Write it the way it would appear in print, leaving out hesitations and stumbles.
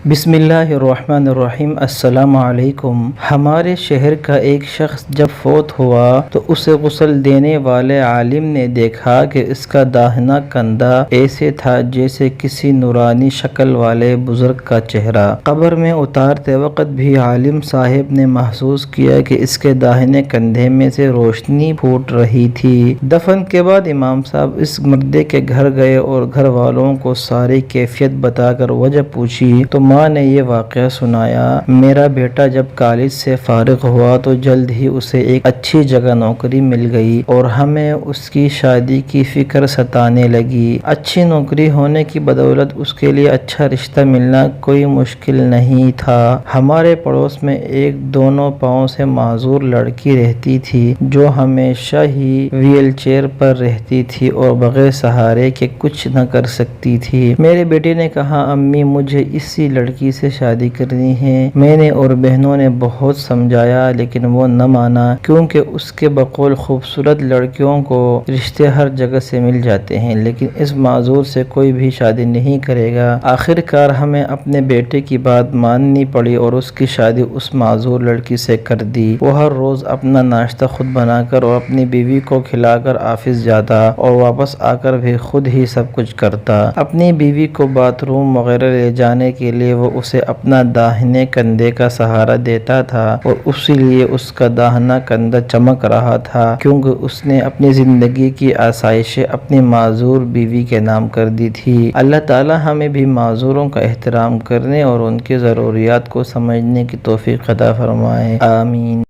بسم اللہ الرحمن الرحیم۔ السلام علیکم۔ ہمارے شہر کا ایک شخص جب فوت ہوا تو اسے غسل دینے والے عالم نے دیکھا کہ اس کا داہنا کندھا ایسے تھا جیسے کسی نورانی شکل والے بزرگ کا چہرہ۔ قبر میں اتارتے وقت بھی عالم صاحب نے محسوس کیا کہ اس کے داہنے کندھے میں سے روشنی پھوٹ رہی تھی۔ دفن کے بعد امام صاحب اس مردے کے گھر گئے اور گھر والوں کو ساری کیفیت بتا کر وجہ پوچھی تو ماں نے یہ واقعہ سنایا، میرا بیٹا جب کالج سے فارغ ہوا تو جلد ہی اسے ایک اچھی جگہ نوکری مل گئی اور ہمیں اس کی شادی کی فکر ستانے لگی۔ اچھی نوکری ہونے کی بدولت اس کے لیے اچھا رشتہ ملنا کوئی مشکل نہیں تھا۔ ہمارے پڑوس میں ایک دونوں پاؤں سے معذور لڑکی رہتی تھی جو ہمیشہ ہی ویل چیئر پر رہتی تھی اور بغیر سہارے کے کچھ نہ کر سکتی تھی۔ میرے بیٹے نے کہا، امی مجھے اسی لڑکی سے شادی کرنی ہے۔ میں نے اور بہنوں نے بہت سمجھایا لیکن وہ نہ مانا کیونکہ اس کے بقول خوبصورت لڑکیوں کو رشتے ہر جگہ سے مل جاتے ہیں لیکن اس معذور سے کوئی بھی شادی نہیں کرے گا۔ آخر کار ہمیں اپنے بیٹے کی بات ماننی پڑی اور اس کی شادی اس معذور لڑکی سے کر دی۔ وہ ہر روز اپنا ناشتہ خود بنا کر اور اپنی بیوی کو کھلا کر آفس جاتا اور واپس آ کر بھی خود ہی سب کچھ کرتا۔ اپنی بیوی کو باتھ روم وغیرہ لے جانے کے لیے وہ اسے اپنا داہنے کندھے کا سہارا دیتا تھا اور اسی لیے اس کا داہنا کندھا چمک رہا تھا کیونکہ اس نے اپنی زندگی کی آسائشیں اپنی معذور بیوی کے نام کر دی تھی۔ اللہ تعالی ہمیں بھی معذوروں کا احترام کرنے اور ان کی ضروریات کو سمجھنے کی توفیق عطا فرمائے، آمین۔